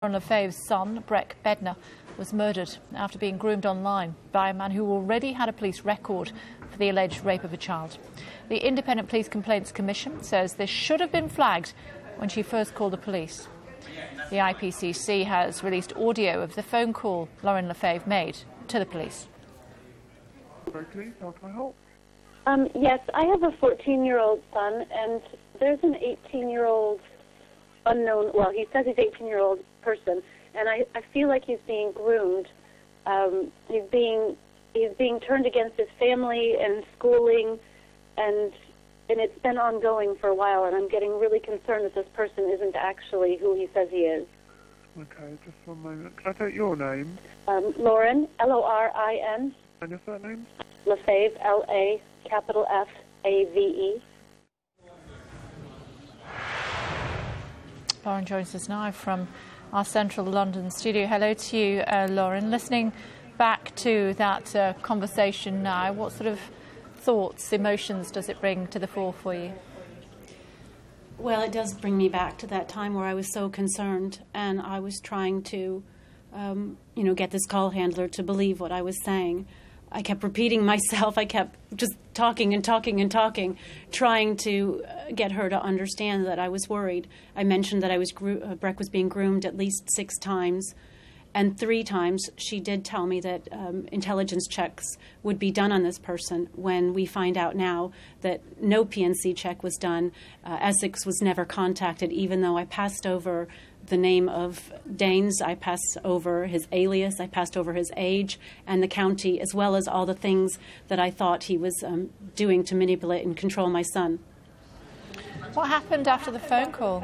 Lauren Le Fave's son, Breck Bednar, was murdered after being groomed online by a man who already had a police record for the alleged rape of a child. The Independent Police Complaints Commission says this should have been flagged when she first called the police. The IPCC has released audio of the phone call Lauren Le Fave made to the police. How can I help? Yes, I have a 14-year-old son, and there's an 18-year-old unknown, well, he says he's 18-year-old person, and I feel like he's being groomed. He's being turned against his family and schooling, and it's been ongoing for a while, and I'm getting really concerned that this person isn't actually who he says he is. Okay, just one moment. Can I take your name? Lauren, L-O-R-I-N. And your surname? Lefave, L-A, capital F-A-V-E. Lauren joins us now from our central London studio. Hello to you, Lauren. Listening back to that conversation now, what sort of thoughts, emotions does it bring to the fore for you? Well, it does bring me back to that time where I was so concerned, and I was trying to, get this call handler to believe what I was saying. I kept repeating myself. I kept just talking and talking and talking, trying to get her to understand that I was worried. I mentioned that Breck was being groomed at least 6 times, and 3 times she did tell me that intelligence checks would be done on this person. When we find out now that no PNC check was done, Essex was never contacted, even though I passed over the name of Danes, I passed over his alias, I passed over his age and the county, as well as all the things that I thought he was doing to manipulate and control my son. What happened after the phone call?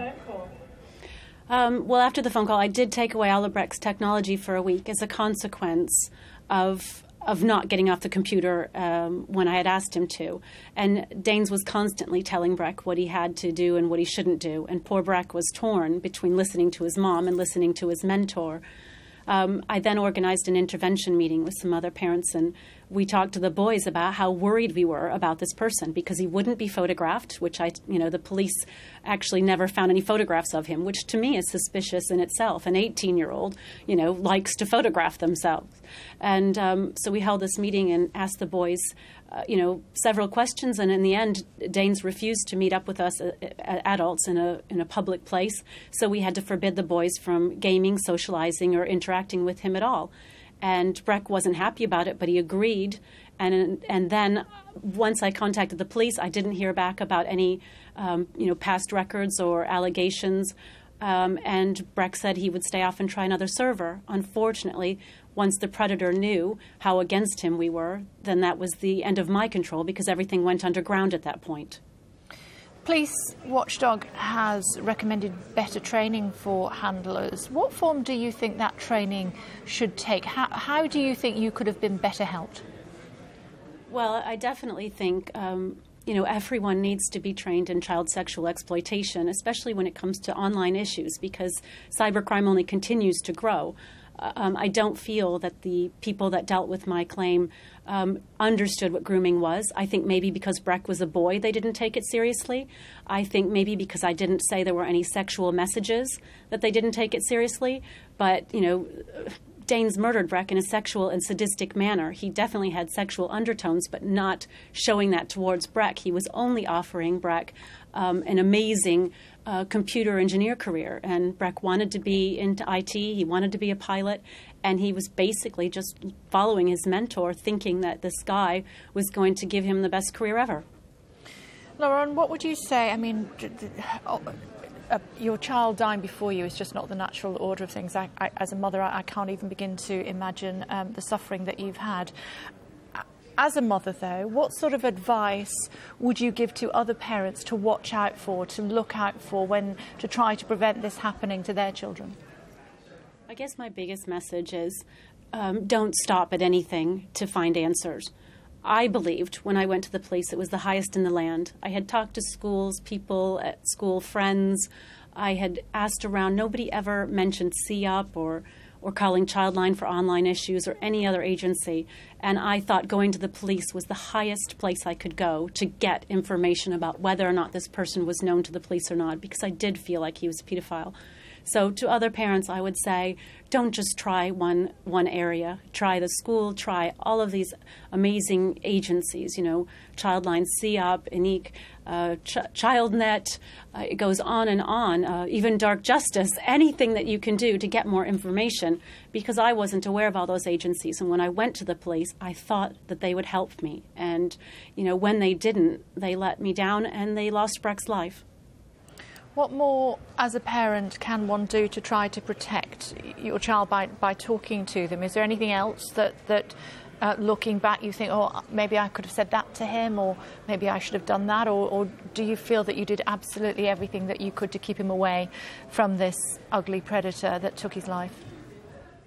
Well, after the phone call, I did take away all of Breck's technology for a week as a consequence of not getting off the computer when I had asked him to. And Danes was constantly telling Breck what he had to do and what he shouldn't do. And poor Breck was torn between listening to his mom and listening to his mentor. I then organized an intervention meeting with some other parents, and we talked to the boys about how worried we were about this person because he wouldn't be photographed, which the police actually never found any photographs of him, which to me is suspicious in itself. An 18-year-old, likes to photograph themselves. And so we held this meeting and asked the boys, several questions, and in the end, Danes refused to meet up with us adults in a public place, so we had to forbid the boys from gaming, socializing, or interacting with him at all. And Breck wasn't happy about it, but he agreed. And then once I contacted the police, I didn't hear back about any, past records or allegations. And Breck said he would stay off and try another server. Unfortunately, once the predator knew how against him we were, then that was the end of my control because everything went underground at that point. Police Watchdog has recommended better training for handlers. What form do you think that training should take? How do you think you could have been better helped? Well, I definitely think everyone needs to be trained in child sexual exploitation, especially when it comes to online issues, because cybercrime only continues to grow. I don't feel that the people that dealt with my claim understood what grooming was. I think maybe because Breck was a boy, they didn't take it seriously. I think maybe because I didn't say there were any sexual messages that they didn't take it seriously. But, Danes murdered Breck in a sexual and sadistic manner. He definitely had sexual undertones, but not showing that towards Breck. He was only offering Breck an amazing computer engineer career. And Breck wanted to be into IT. He wanted to be a pilot. And he was basically just following his mentor, thinking that this guy was going to give him the best career ever. Lauren, what would you say? I mean, your child dying before you is just not the natural order of things. As a mother, I can't even begin to imagine the suffering that you've had. As a mother, though, what sort of advice would you give to other parents to watch out for, to look out for, to try to prevent this happening to their children? I guess my biggest message is don't stop at anything to find answers. I believed when I went to the police it was the highest in the land. I had talked to schools, people at school, friends. I had asked around. Nobody ever mentioned CEOP or calling Childline for online issues or any other agency. And I thought going to the police was the highest place I could go to get information about whether or not this person was known to the police or not, because I did feel like he was a pedophile. So to other parents, I would say, don't just try one area. Try the school, try all of these amazing agencies, Childline, CEOP, INEQ, ChildNet, it goes on and on, even Dark Justice, anything that you can do to get more information, because I wasn't aware of all those agencies. And when I went to the police, I thought that they would help me. And, when they didn't, they let me down and they lost Breck's life. What more, as a parent, can one do to try to protect your child by talking to them? Is there anything else that looking back, you think, oh, maybe I could have said that to him, or maybe I should have done that? Or do you feel that you did absolutely everything that you could to keep him away from this ugly predator that took his life?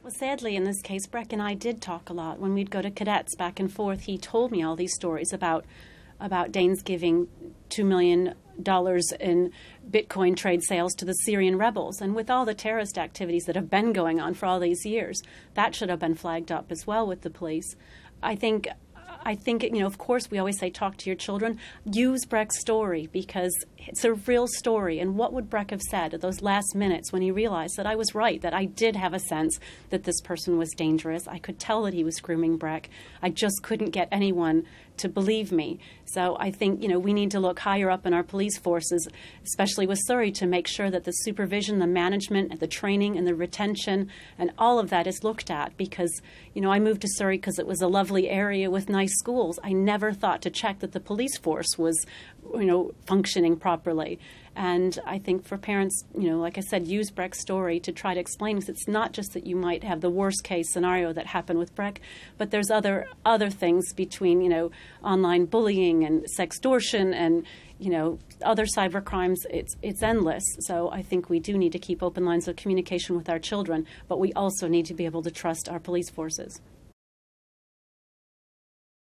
Well, sadly, in this case, Breck and I did talk a lot. When we'd go to cadets back and forth, he told me all these stories about Danes giving $2 million in Bitcoin trade sales to the Syrian rebels. And with all the terrorist activities that have been going on for all these years, that should have been flagged up as well with the police. I think, of course, we always say talk to your children. Use Breck's story because it's a real story. And what would Breck have said at those last minutes when he realized that I was right, that I did have a sense that this person was dangerous? I could tell that he was grooming Breck. I just couldn't get anyone to believe me. So I think, we need to look higher up in our police forces, especially with Surrey, to make sure that the supervision, the management, and the training and the retention and all of that is looked at because, I moved to Surrey because it was a lovely area with nice schools. I never thought to check that the police force was, functioning properly. And I think for parents, like I said, use Breck's story to try to explain, because it's not just that you might have the worst case scenario that happened with Breck, but there's other things between, online bullying and sextortion and, other cyber crimes. It's endless. So I think we do need to keep open lines of communication with our children, but we also need to be able to trust our police forces.